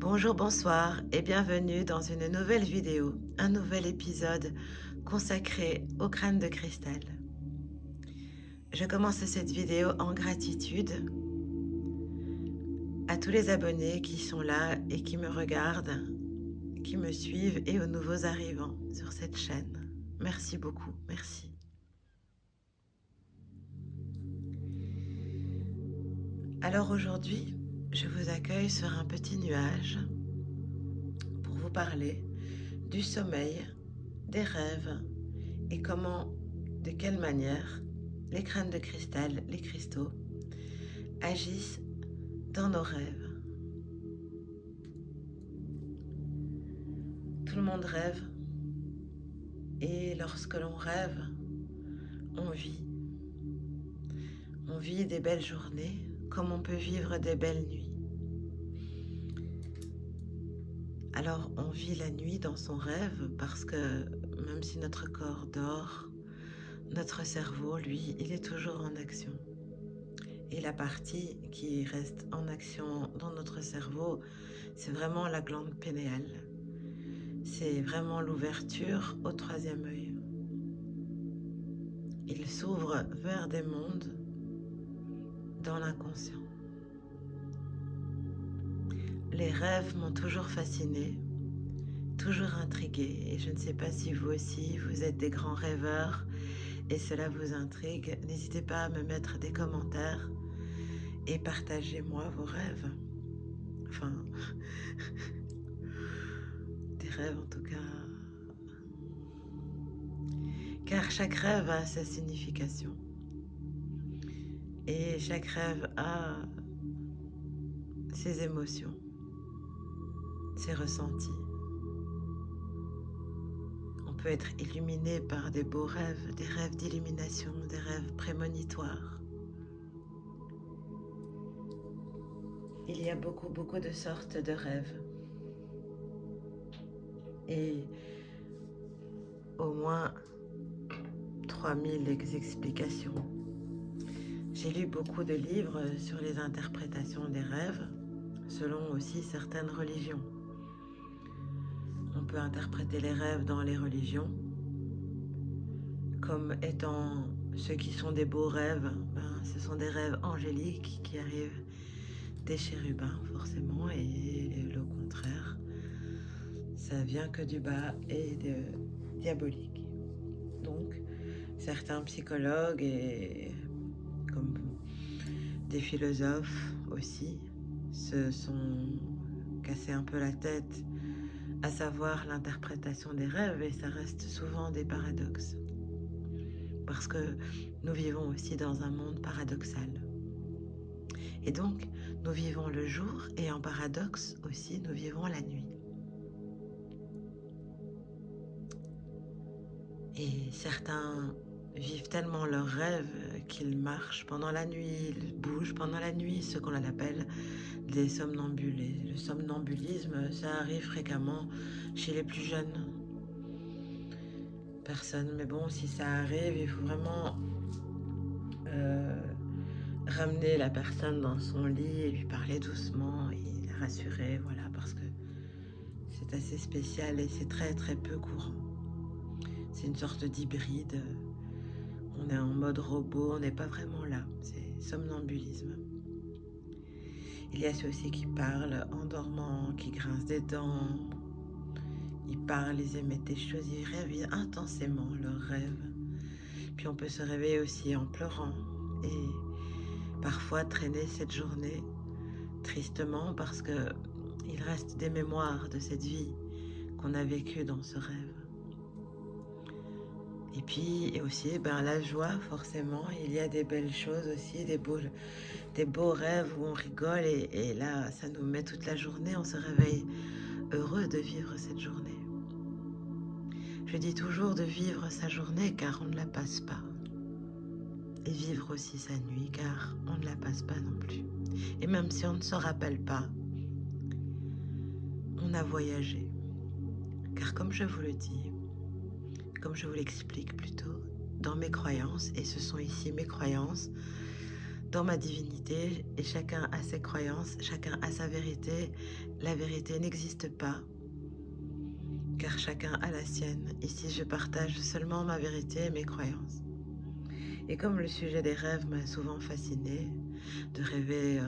Bonjour, bonsoir et bienvenue dans une nouvelle vidéo, un nouvel épisode consacré au crâne de cristal. Je commence cette vidéo en gratitude à tous les abonnés qui sont là et qui me regardent, qui me suivent et aux nouveaux arrivants sur cette chaîne. Merci beaucoup, merci. Alors aujourd'hui, je vous accueille sur un petit nuage pour vous parler du sommeil, des rêves et comment, de quelle manière les crânes de cristal, les cristaux, agissent dans nos rêves. Tout le monde rêve et lorsque l'on rêve, on vit. On vit des belles journées comme on peut vivre des belles nuits. Alors on vit la nuit dans son rêve parce que même si notre corps dort, notre cerveau, lui, il est toujours en action. Et la partie qui reste en action dans notre cerveau, c'est vraiment la glande pénéale. C'est vraiment l'ouverture au troisième œil. Il s'ouvre vers des mondes dans l'inconscient. Les rêves m'ont toujours fascinée, toujours intriguée, et je ne sais pas si vous aussi, vous êtes des grands rêveurs et cela vous intrigue. N'hésitez pas à me mettre des commentaires et partagez-moi vos rêves. Enfin, des rêves en tout cas. Car chaque rêve a sa signification. Et chaque rêve a ses émotions, ses ressentis. On peut être illuminé par des beaux rêves, des rêves d'illumination, des rêves prémonitoires. Il y a beaucoup de sortes de rêves. Et au moins 3000 explications. J'ai lu beaucoup de livres sur les interprétations des rêves, selon aussi certaines religions. On peut interpréter les rêves dans les religions comme étant ceux qui sont des beaux rêves. Ce sont des rêves angéliques qui arrivent des chérubins forcément, et le contraire, ça vient que du bas et de diabolique. Donc certains psychologues et comme des philosophes aussi se sont cassés un peu la tête à savoir l'interprétation des rêves, et ça reste souvent des paradoxes. Parce que nous vivons aussi dans un monde paradoxal. Et donc, nous vivons le jour et en paradoxe aussi, nous vivons la nuit. Et certains vivent tellement leurs rêves qu'ils marchent pendant la nuit, ils bougent pendant la nuit, ce qu'on appelle des somnambules. Et le somnambulisme, ça arrive fréquemment chez les plus jeunes personnes. Mais bon, si ça arrive, il faut vraiment ramener la personne dans son lit et lui parler doucement et la rassurer, voilà, parce que c'est assez spécial et c'est très peu courant. C'est une sorte d'hybride. On est en mode robot, on n'est pas vraiment là. C'est somnambulisme. Il y a ceux aussi qui parlent en dormant, qui grincent des dents. Ils parlent, ils émettent des choses, ils rêvent intensément leurs rêves. Puis on peut se réveiller aussi en pleurant et parfois traîner cette journée tristement parce que il reste des mémoires de cette vie qu'on a vécue dans ce rêve. Et puis aussi la joie, forcément, il y a des belles choses aussi, des beaux rêves où on rigole et là ça nous met toute la journée, on se réveille heureux de vivre cette journée. Je dis toujours de vivre sa journée car on ne la passe pas. Et vivre aussi sa nuit car on ne la passe pas non plus. Et même si on ne se rappelle pas, on a voyagé. Car comme je vous le dis, comme je vous l'explique plutôt, dans mes croyances, et ce sont ici mes croyances, dans ma divinité et chacun a ses croyances, chacun a sa vérité. La vérité n'existe pas car chacun a la sienne. Ici, je partage seulement ma vérité et mes croyances. Et comme le sujet des rêves m'a souvent fascinée, de rêver,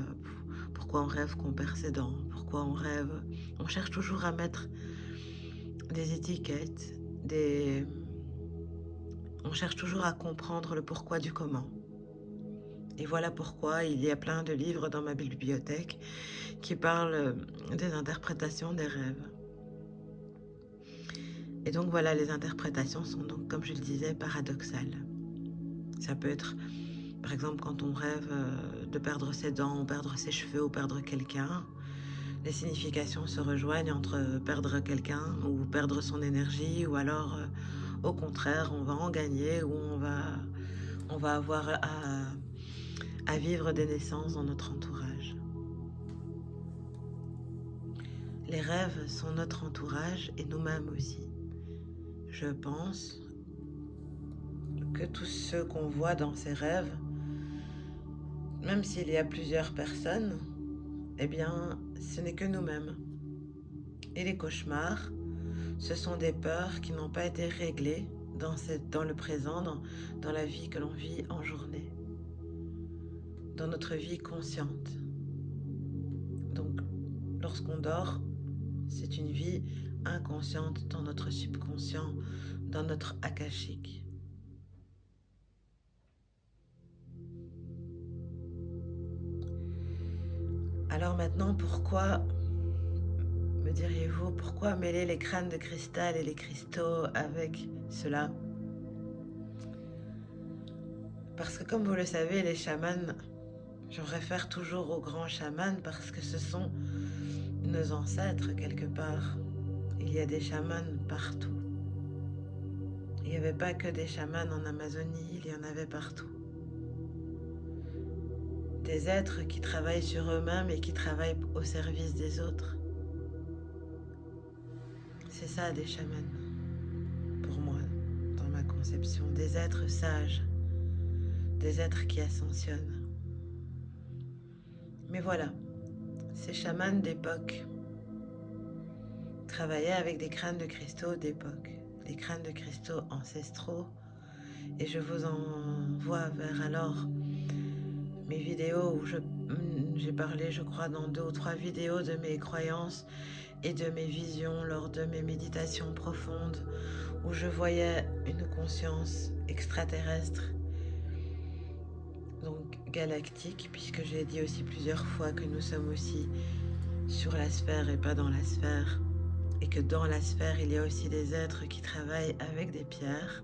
pourquoi on rêve qu'on perd ses dents, pourquoi on rêve, on cherche toujours à mettre des étiquettes, on cherche toujours à comprendre le pourquoi du comment. Et voilà pourquoi il y a plein de livres dans ma bibliothèque qui parlent des interprétations des rêves. Et donc voilà, les interprétations sont donc, comme je le disais, paradoxales. Ça peut être, par exemple, quand on rêve de perdre ses dents, ou perdre ses cheveux, ou perdre quelqu'un, les significations se rejoignent entre perdre quelqu'un ou perdre son énergie, ou alors, au contraire, on va en gagner, ou on va avoir à vivre des naissances dans notre entourage. Les rêves sont notre entourage et nous-mêmes aussi. Je pense que tous ceux qu'on voit dans ces rêves, même s'il y a plusieurs personnes, eh bien, ce n'est que nous-mêmes. Et les cauchemars, ce sont des peurs qui n'ont pas été réglées dans le présent, dans la vie que l'on vit en journée, dans notre vie consciente. Donc, lorsqu'on dort, c'est une vie inconsciente dans notre subconscient, dans notre akashique. Alors maintenant, pourquoi, me diriez-vous, pourquoi mêler les crânes de cristal et les cristaux avec cela? Parce que comme vous le savez, les chamans, je réfère toujours aux grands chamans parce que ce sont nos ancêtres quelque part. Il y a des chamans partout. Il n'y avait pas que des chamans en Amazonie, il y en avait partout. Des êtres qui travaillent sur eux-mêmes et qui travaillent au service des autres. C'est ça des chamans, pour moi, dans ma conception. Des êtres sages, des êtres qui ascensionnent. Mais voilà, ces chamans d'époque travaillaient avec des crânes de cristaux d'époque, des crânes de cristaux ancestraux, et je vous envoie vers alors mes vidéos où j'ai parlé, je crois, dans 2 ou 3 vidéos de mes croyances et de mes visions lors de mes méditations profondes, où je voyais une conscience extraterrestre, donc galactique, puisque j'ai dit aussi plusieurs fois que nous sommes aussi sur la sphère et pas dans la sphère, et que dans la sphère, il y a aussi des êtres qui travaillent avec des pierres,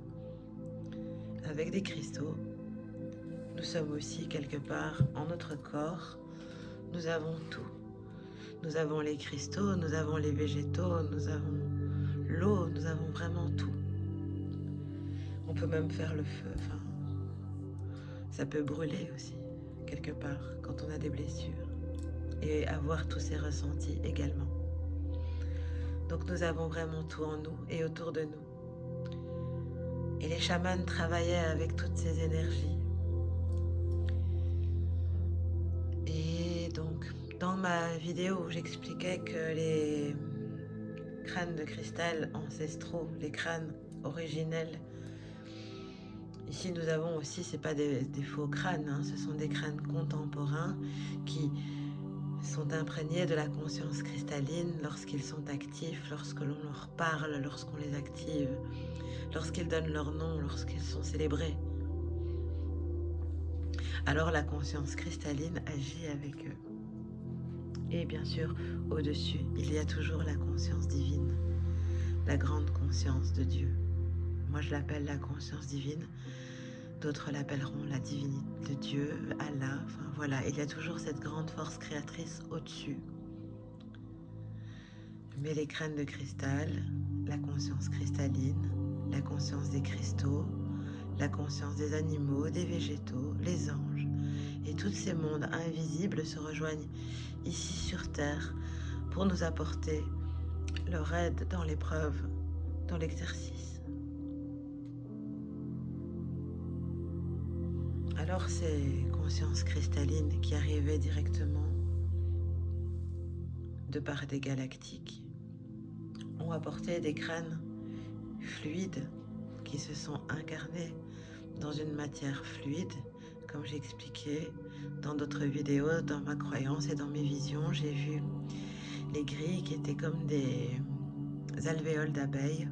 avec des cristaux. Nous sommes aussi quelque part en notre corps, nous avons tout. Nous avons les cristaux, nous avons les végétaux, nous avons l'eau, nous avons vraiment tout. On peut même faire le feu, enfin, ça peut brûler aussi, quelque part, quand on a des blessures. Et avoir tous ces ressentis également. Donc nous avons vraiment tout en nous et autour de nous. Et les chamans travaillaient avec toutes ces énergies. Et donc, dans ma vidéo où j'expliquais que les crânes de cristal ancestraux, les crânes originels, ici nous avons aussi, c'est pas des faux crânes, hein, ce sont des crânes contemporains qui sont imprégnés de la conscience cristalline lorsqu'ils sont actifs, lorsque l'on leur parle, lorsqu'on les active, lorsqu'ils donnent leur nom, lorsqu'ils sont célébrés. Alors la conscience cristalline agit avec eux. Et bien sûr, au-dessus, il y a toujours la conscience divine, la grande conscience de Dieu. Moi, je l'appelle la conscience divine. D'autres l'appelleront la divinité de Dieu, Allah. Enfin voilà, il y a toujours cette grande force créatrice au-dessus. Mais les crânes de cristal, la conscience cristalline, la conscience des cristaux, la conscience des animaux, des végétaux, les anges, et tous ces mondes invisibles se rejoignent ici sur Terre pour nous apporter leur aide dans l'épreuve, dans l'exercice. Alors ces consciences cristallines qui arrivaient directement de par des galactiques ont apporté des crânes fluides qui se sont incarnés dans une matière fluide, comme j'ai expliqué dans d'autres vidéos, dans ma croyance et dans mes visions. J'ai vu les grilles qui étaient comme des alvéoles d'abeilles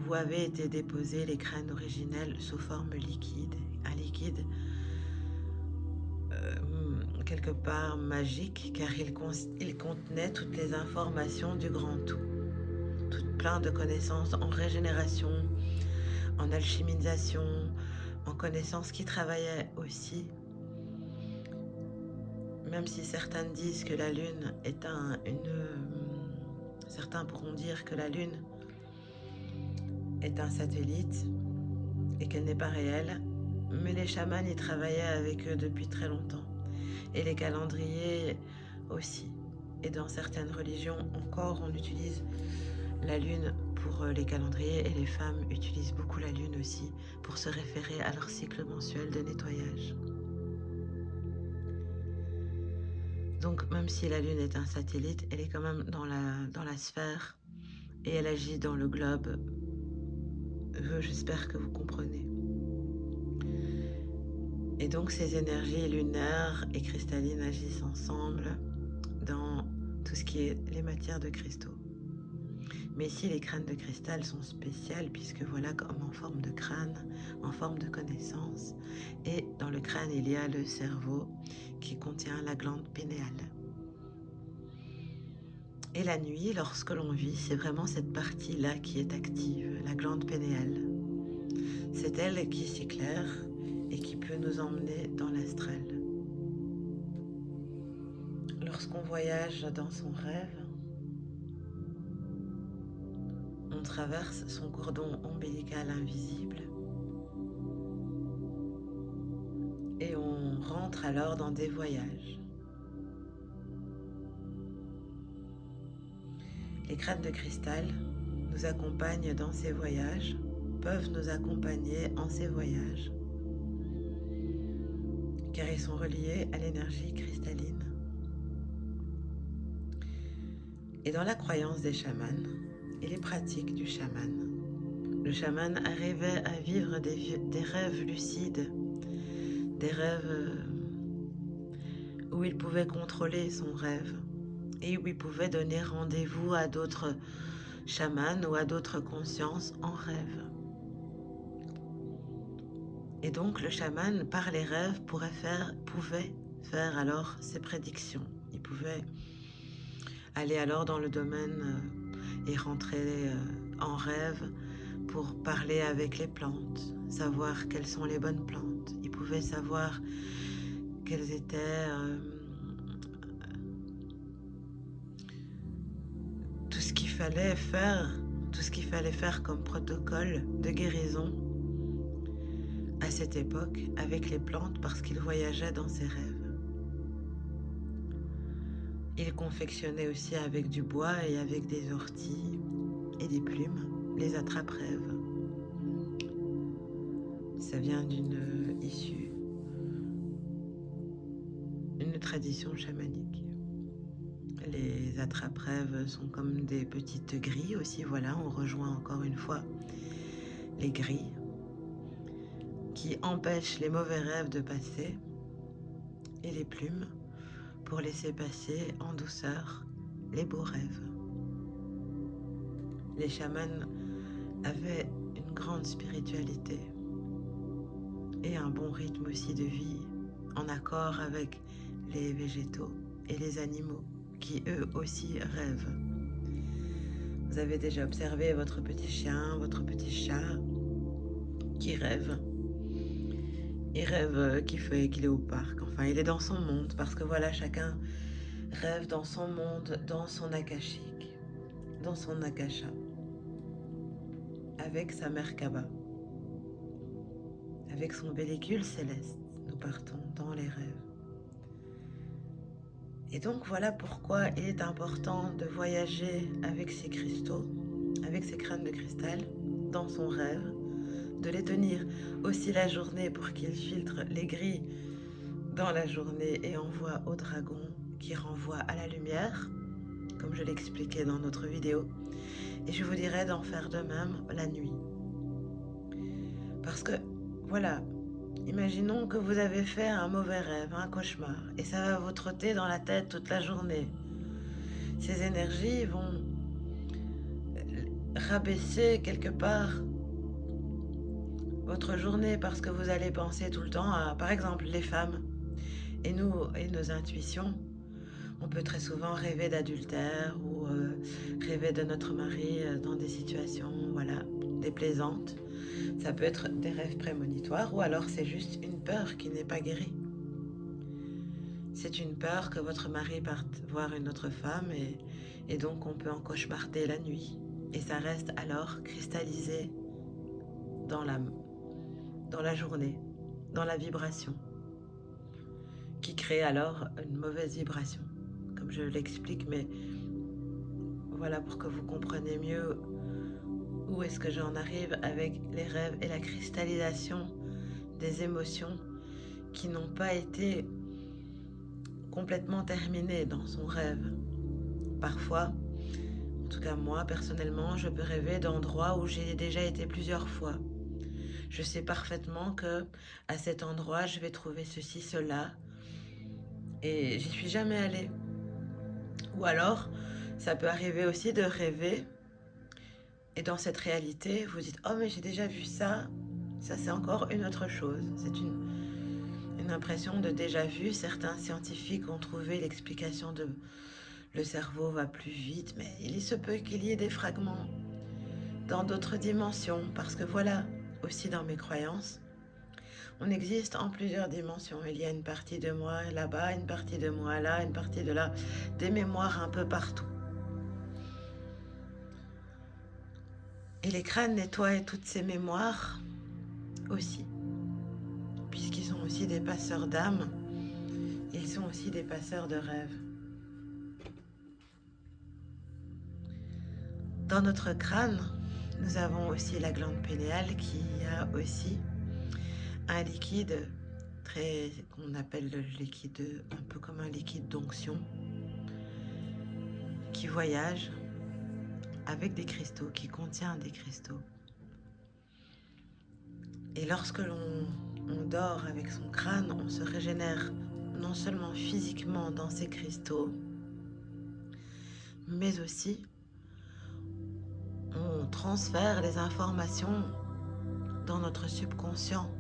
où avaient été déposés les crânes originels sous forme liquide. Un liquide quelque part magique, car il contenait toutes les informations du grand tout. Plein de connaissances en régénération, en alchimisation, en connaissances qui travaillaient aussi. Même si certains disent que la Lune est certains pourront dire que la Lune est un satellite et qu'elle n'est pas réelle, mais les chamans y travaillaient avec eux depuis très longtemps. Et les calendriers aussi. Et dans certaines religions encore, on utilise la lune pour les calendriers et les femmes utilisent beaucoup la lune aussi pour se référer à leur cycle mensuel de nettoyage. Donc même si la lune est un satellite, elle est quand même dans la sphère et elle agit dans le globe. J'espère que vous comprenez. Et donc ces énergies lunaires et cristallines agissent ensemble dans tout ce qui est les matières de cristaux. Mais ici, les crânes de cristal sont spéciales puisque voilà comme en forme de crâne, en forme de connaissance. Et dans le crâne, il y a le cerveau qui contient la glande pinéale. Et la nuit, lorsque l'on vit, c'est vraiment cette partie-là qui est active, la glande pinéale. C'est elle qui s'éclaire et qui peut nous emmener dans l'astral. Lorsqu'on voyage dans son rêve, on traverse son cordon ombilical invisible et on rentre alors dans des voyages. Les crânes de cristal nous accompagnent dans ces voyages, peuvent nous accompagner en ces voyages, car ils sont reliés à l'énergie cristalline. Et dans la croyance des chamans et les pratiques du chaman, le chaman arrivait à vivre des rêves lucides, des rêves où il pouvait contrôler son rêve et où il pouvait donner rendez-vous à d'autres chamans ou à d'autres consciences en rêve. Et donc le chaman, par les rêves, pouvait faire alors ses prédictions. Il pouvait aller alors dans le domaine et rentrer en rêve pour parler avec les plantes, savoir quelles sont les bonnes plantes. Il pouvait savoir quelles étaient tout ce qu'il fallait faire comme protocole de guérison à cette époque avec les plantes parce qu'il voyageait dans ses rêves. Il confectionnait aussi avec du bois et avec des orties et des plumes les attrape-rêves. Ça vient d'une tradition chamanique. Les attrape-rêves sont comme des petites grilles aussi, voilà, on rejoint encore une fois les grilles qui empêchent les mauvais rêves de passer et les plumes pour laisser passer en douceur les beaux rêves. Les chamans avaient une grande spiritualité et un bon rythme aussi de vie en accord avec les végétaux et les animaux qui eux aussi rêvent. Vous avez déjà observé votre petit chien, votre petit chat qui rêve. Il rêve qu'il est au parc, enfin il est dans son monde parce que voilà, chacun rêve dans son monde, dans son akashique, dans son akasha, avec sa Merkaba, avec son véhicule céleste. Nous partons dans les rêves. Et donc voilà pourquoi il est important de voyager avec ces cristaux, avec ces crânes de cristal, dans son rêve, de les tenir aussi la journée pour qu'ils filtrent les gris dans la journée et envoient au dragon qui renvoie à la lumière, comme je l'expliquais dans notre vidéo. Et je vous dirais d'en faire de même la nuit. Parce que, voilà, imaginons que vous avez fait un mauvais rêve, un cauchemar, et ça va vous trotter dans la tête toute la journée. Ces énergies vont rabaisser quelque part votre journée parce que vous allez penser tout le temps à, par exemple, les femmes et nous et nos intuitions. On peut très souvent rêver d'adultère ou rêver de notre mari dans des situations, voilà, déplaisantes. Ça peut être des rêves prémonitoires ou alors c'est juste une peur qui n'est pas guérie. C'est une peur que votre mari parte voir une autre femme et donc on peut en cauchemarder la nuit. Et ça reste alors cristallisé dans la journée, dans la vibration, qui crée alors une mauvaise vibration, comme je l'explique, mais voilà pour que vous compreniez mieux où est-ce que j'en arrive avec les rêves et la cristallisation des émotions qui n'ont pas été complètement terminées dans son rêve. Parfois, en tout cas moi personnellement, je peux rêver d'endroits où j'ai déjà été plusieurs fois. Je sais parfaitement que à cet endroit, je vais trouver ceci, cela, et j'y suis jamais allée. Ou alors, ça peut arriver aussi de rêver, et dans cette réalité, vous dites « Oh, mais j'ai déjà vu ça ». Ça, c'est encore une autre chose. C'est une impression de déjà vu. Certains scientifiques ont trouvé l'explication de le cerveau va plus vite, mais il se peut qu'il y ait des fragments dans d'autres dimensions, parce que voilà, aussi dans mes croyances, on existe en plusieurs dimensions. Il y a une partie de moi là-bas, une partie de moi là, une partie de là, des mémoires un peu partout. Et les crânes nettoient toutes ces mémoires aussi, puisqu'ils sont aussi des passeurs d'âme, ils sont aussi des passeurs de rêves. Dans notre crâne, nous avons aussi la glande pénéale qui a aussi un liquide qu'on appelle le liquide, un peu comme un liquide d'onction, qui voyage avec des cristaux, qui contient des cristaux. Et lorsque l'on dort avec son crâne, on se régénère non seulement physiquement dans ces cristaux, mais aussi on transfère les informations dans notre subconscient.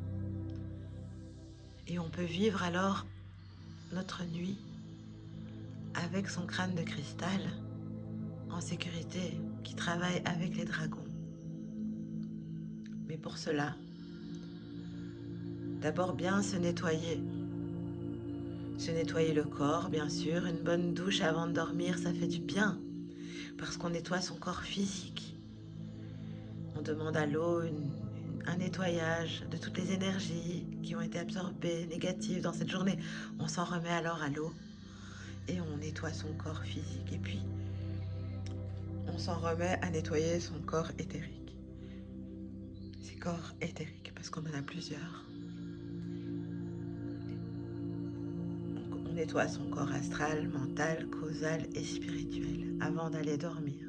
Et on peut vivre alors notre nuit avec son crâne de cristal en sécurité, qui travaille avec les dragons. Mais pour cela, d'abord bien se nettoyer. Se nettoyer le corps, bien sûr. Une bonne douche avant de dormir, ça fait du bien, parce qu'on nettoie son corps physique. On demande à l'eau un nettoyage de toutes les énergies qui ont été absorbées, négatives dans cette journée. On s'en remet alors à l'eau et on nettoie son corps physique. Et puis, on s'en remet à nettoyer son corps éthérique. Ses corps éthériques, parce qu'on en a plusieurs. Donc, on nettoie son corps astral, mental, causal et spirituel avant d'aller dormir.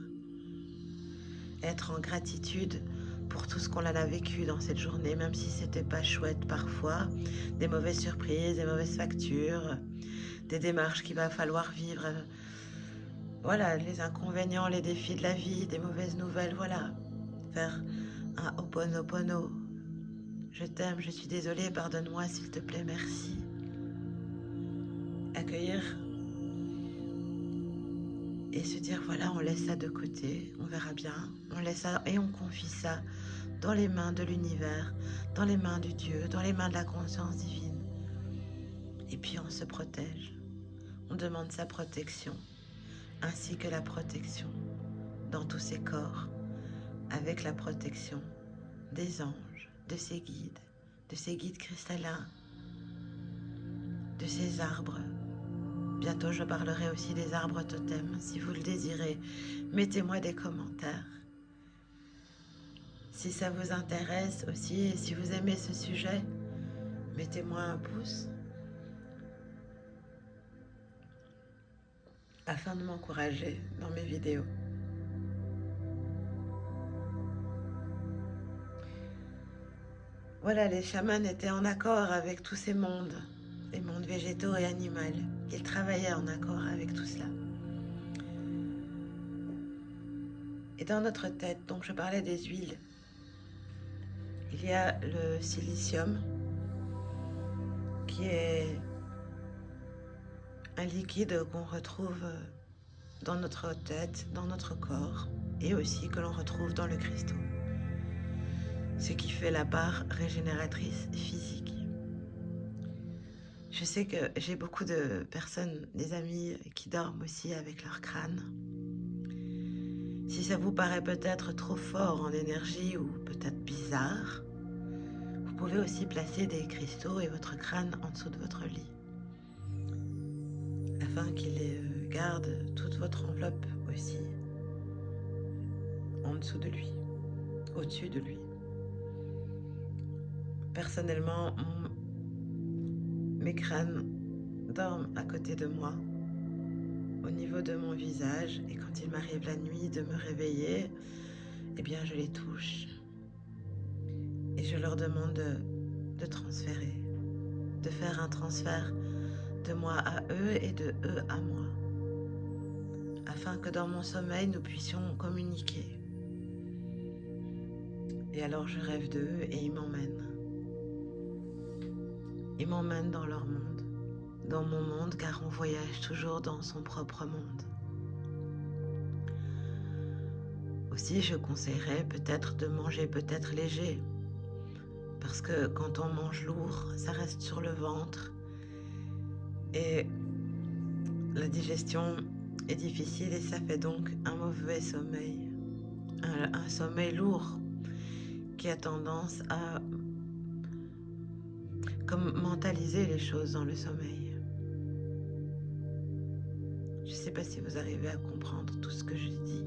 Être en gratitude pour tout ce qu'on a vécu dans cette journée, même si c'était pas chouette parfois, des mauvaises surprises, des mauvaises factures, des démarches qu'il va falloir vivre, voilà, les inconvénients, les défis de la vie, des mauvaises nouvelles, voilà, faire un Ho'oponopono. Je t'aime, je suis désolée, pardonne-moi, s'il te plaît, merci. Accueillir et se dire, voilà, on laisse ça de côté, on verra bien, on laisse ça et on confie ça dans les mains de l'univers, dans les mains du Dieu, dans les mains de la conscience divine. Et puis on se protège, on demande sa protection, ainsi que la protection dans tous ses corps, avec la protection des anges, de ses guides cristallins, de ses arbres. Bientôt je parlerai aussi des arbres totems. Si vous le désirez, mettez-moi des commentaires. Si ça vous intéresse aussi, et si vous aimez ce sujet, mettez-moi un pouce afin de m'encourager dans mes vidéos. Voilà, les chamans étaient en accord avec tous ces mondes, les mondes végétaux et animaux. Ils travaillaient en accord avec tout cela. Et dans notre tête, donc je parlais des huiles, il y a le silicium, qui est un liquide qu'on retrouve dans notre tête, dans notre corps, et aussi que l'on retrouve dans le cristaux. Ce qui fait la part régénératrice physique. Je sais que j'ai beaucoup de personnes, des amis, qui dorment aussi avec leur crâne. Si ça vous paraît peut-être trop fort en énergie ou peut-être bizarre, vous pouvez aussi placer des cristaux et votre crâne en dessous de votre lit, afin qu'il garde toute votre enveloppe aussi en dessous de lui, au-dessus de lui. Personnellement, mes crânes dorment à côté de moi, au niveau de mon visage, et quand il m'arrive la nuit de me réveiller, eh bien je les touche et je leur demande de transférer, de faire un transfert de moi à eux et de eux à moi, afin que dans mon sommeil nous puissions communiquer. Et alors je rêve d'eux et ils m'emmènent. Ils m'emmènent dans leur monde, dans mon monde, car on voyage toujours dans son propre monde. Aussi, je conseillerais peut-être de manger peut-être léger, parce que quand on mange lourd, ça reste sur le ventre et la digestion est difficile et ça fait donc un mauvais sommeil, un sommeil lourd qui a tendance à comme mentaliser les choses dans le sommeil. Je ne sais pas si vous arrivez à comprendre tout ce que je dis.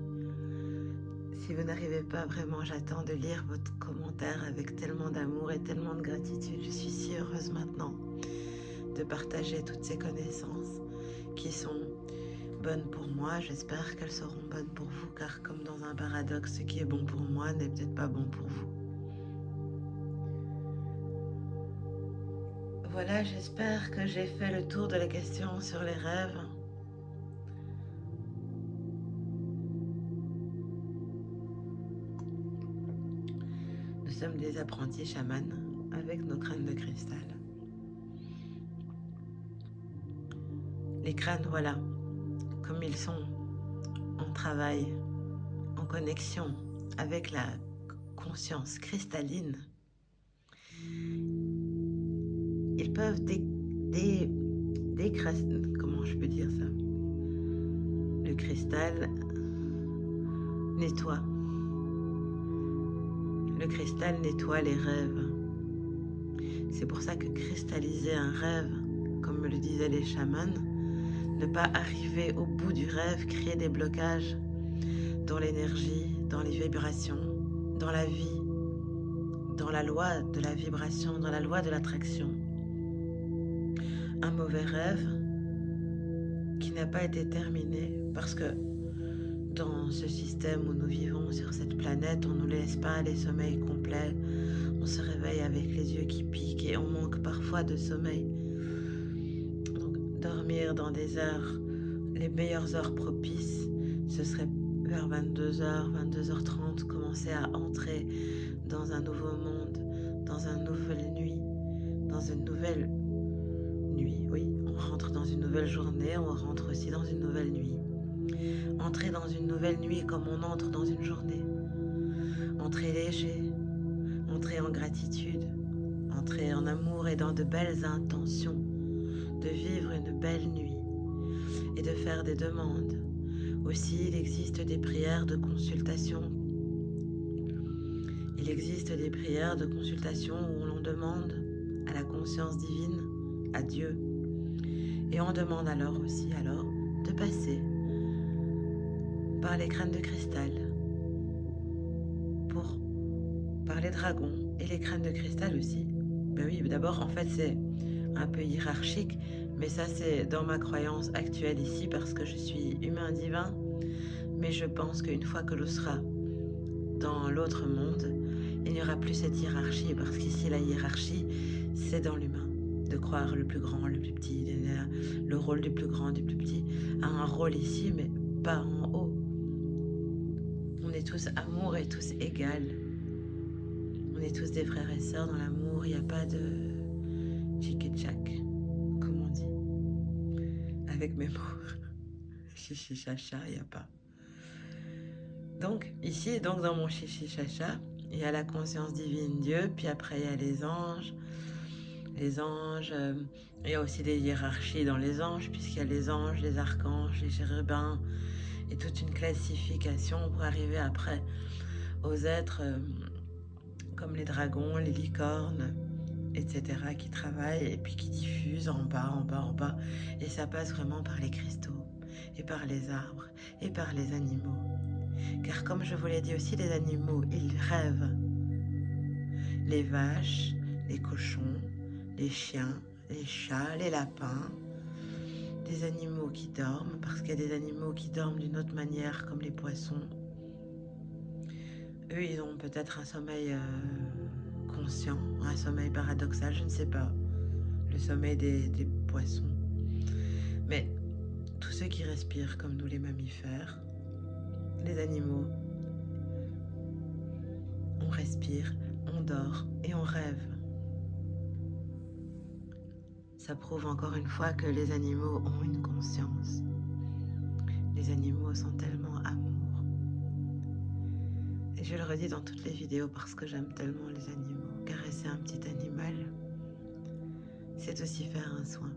Si vous n'arrivez pas, vraiment, j'attends de lire votre commentaire avec tellement d'amour et tellement de gratitude. Je suis si heureuse maintenant de partager toutes ces connaissances qui sont bonnes pour moi. J'espère qu'elles seront bonnes pour vous, car comme dans un paradoxe, ce qui est bon pour moi n'est peut-être pas bon pour vous. Voilà, j'espère que j'ai fait le tour de la question sur les rêves. Nous sommes des apprentis chamans avec nos crânes de cristal. Les crânes, voilà, comme ils sont en travail, en connexion avec la conscience cristalline, ils peuvent comment je peux dire ça? Le cristal nettoie. Le cristal nettoie les rêves. C'est pour ça que cristalliser un rêve, comme me le disaient les chamans, ne pas arriver au bout du rêve, créer des blocages dans l'énergie, dans les vibrations, dans la vie, dans la loi de la vibration, dans la loi de l'attraction. Un mauvais rêve qui n'a pas été terminé parce que dans ce système où nous vivons sur cette planète, on ne nous laisse pas les sommeils complets. On se réveille avec les yeux qui piquent et on manque parfois de sommeil. Donc, dormir dans des heures, les meilleures heures propices, ce serait vers 22h, 22h30, commencer à entrer dans un nouveau monde, dans une nouvelle nuit, oui, on rentre dans une nouvelle journée, on rentre aussi dans une nouvelle nuit. Entrer dans une nouvelle nuit comme on entre dans une journée. Entrer léger, entrer en gratitude, entrer en amour et dans de belles intentions, de vivre une belle nuit et de faire des demandes. Aussi, il existe des prières de consultation. Il existe des prières de consultation où l'on demande à la conscience divine, à Dieu, et on demande alors de passer par les crânes de cristal pour par les dragons et les crânes de cristal aussi. Ben oui, d'abord, en fait, c'est un peu hiérarchique, mais ça, c'est dans ma croyance actuelle ici, parce que je suis humain divin. Mais je pense qu'une fois que l'on sera dans l'autre monde, il n'y aura plus cette hiérarchie, parce qu'ici, la hiérarchie, c'est dans l'humain. De croire le plus grand, le plus petit, le rôle du plus grand, du plus petit, a un rôle ici, mais pas en haut. On est tous amour et tous égales. On est tous des frères et sœurs dans l'amour, il n'y a pas de tchic et tchac, comme on dit. Avec mes mots. Chichi chacha, il n'y a pas. Donc, ici, donc dans mon chichi chacha, il y a la conscience divine Dieu, puis après il y a les anges. Il y a aussi des hiérarchies dans les anges, puisqu'il y a les anges, les archanges, les chérubins, et toute une classification pour arriver après aux êtres comme les dragons, les licornes, etc., qui travaillent et puis qui diffusent en bas, en bas, en bas. Et ça passe vraiment par les cristaux, et par les arbres, et par les animaux. Car comme je vous l'ai dit aussi, les animaux, ils rêvent. Les vaches, les cochons, les chiens, les chats, les lapins, des animaux qui dorment, parce qu'il y a des animaux qui dorment d'une autre manière, comme les poissons. Eux, ils ont peut-être un sommeil conscient, un sommeil paradoxal, je ne sais pas. Le sommeil des poissons. Mais tous ceux qui respirent comme nous les mammifères, les animaux, on respire, on dort et on rêve. Ça prouve encore une fois que les animaux ont une conscience. Les animaux sont tellement amour. Et je le redis dans toutes les vidéos parce que j'aime tellement les animaux. Caresser un petit animal, c'est aussi faire un soin.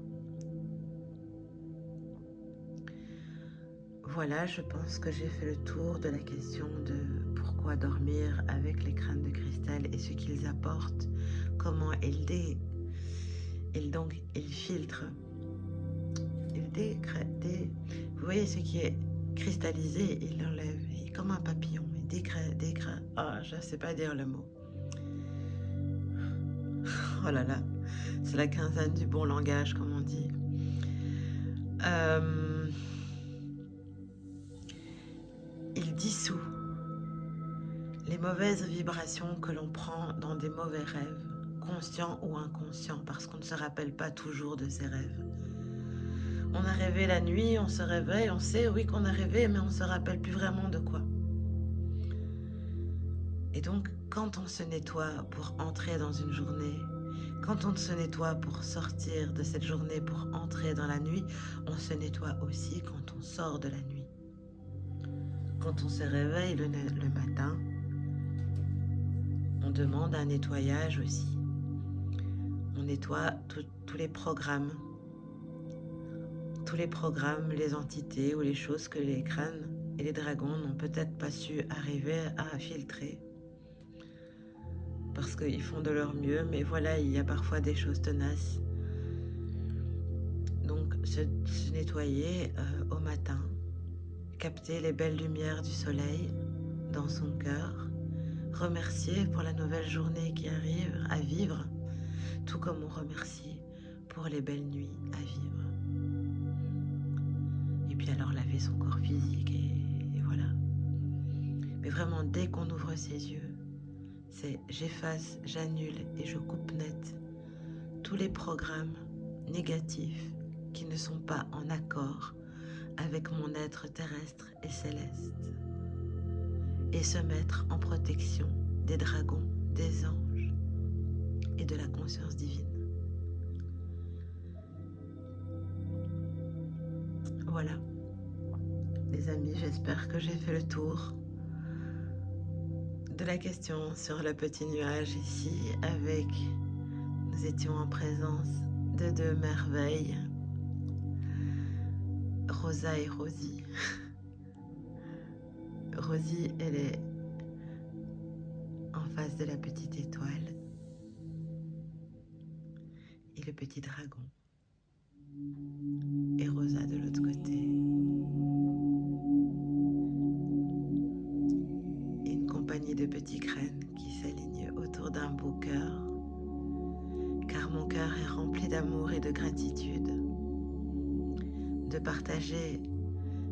Voilà, je pense que j'ai fait le tour de la question de pourquoi dormir avec les crânes de cristal et ce qu'ils apportent, comment ils filtrent, vous voyez ce qui est cristallisé, il l'enlève, comme un papillon, il décrète, je ne sais pas dire le mot. Oh là là, c'est la quinzaine du bon langage, comme on dit. Il dissout les mauvaises vibrations que l'on prend dans des mauvais rêves, conscients ou inconscients, parce qu'on ne se rappelle pas toujours de ses rêves. On a rêvé la nuit, on se réveille, on sait oui qu'on a rêvé, mais on ne se rappelle plus vraiment de quoi. Et donc, quand on se nettoie pour entrer dans une journée, quand on se nettoie pour sortir de cette journée, pour entrer dans la nuit, on se nettoie aussi quand on sort de la nuit. Quand on se réveille le matin, on demande un nettoyage aussi. On nettoie tous les programmes, les entités ou les choses que les crânes et les dragons n'ont peut-être pas su arriver à filtrer. Parce qu'ils font de leur mieux, mais voilà, il y a parfois des choses tenaces. Donc, se nettoyer au matin, capter les belles lumières du soleil dans son cœur, remercier pour la nouvelle journée qui arrive à vivre, tout comme on remercie pour les belles nuits à vivre. Et puis alors laver son corps physique et voilà. Mais vraiment, dès qu'on ouvre ses yeux, c'est j'efface, j'annule et je coupe net tous les programmes négatifs qui ne sont pas en accord avec mon être terrestre et céleste. Et se mettre en protection des dragons, des anges et de la conscience divine. Voilà. Les amis, j'espère que j'ai fait le tour de la question sur le petit nuage ici nous étions en présence de deux merveilles, Rosa et Rosie. Rosie, elle est en face de la petite étoile et le petit dragon. Et Rosa de l'autre côté. Et une compagnie de petits crânes qui s'alignent autour d'un beau cœur, car mon cœur est rempli d'amour et de gratitude. De partager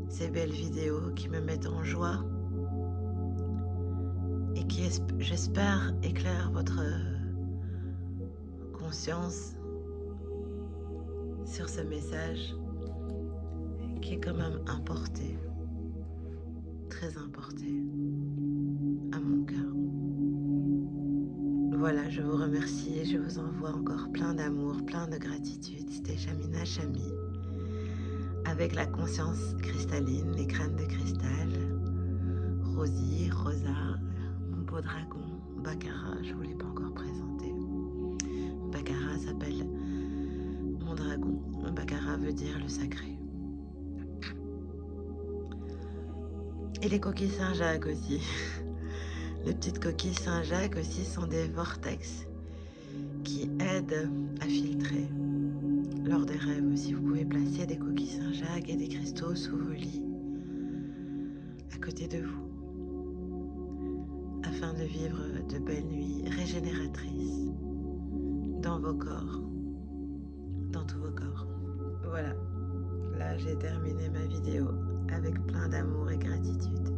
ces belles vidéos qui me mettent en joie et qui, j'espère, éclairent votre conscience sur ce message qui est quand même importé, très importé à mon cœur. Voilà, je vous remercie et je vous envoie encore plein d'amour, plein de gratitude. C'était Chamina Chami, avec la conscience cristalline, les crânes de cristal, Rosie, Rosa, mon beau dragon, Baccara, je ne vous l'ai pas encore présenté. Baccara s'appelle mon dragon. Baccara veut dire le sacré. Et les coquilles Saint-Jacques aussi. Les petites coquilles Saint-Jacques aussi sont des vortex qui aident à filtrer lors des rêves aussi. Vous pouvez placer des coquilles Saint-Jacques et des cristaux sous vos lits, à côté de vous, afin de vivre de belles nuits régénératrices dans vos corps, dans tous vos corps. Voilà, là j'ai terminé ma vidéo avec plein d'amour et gratitude.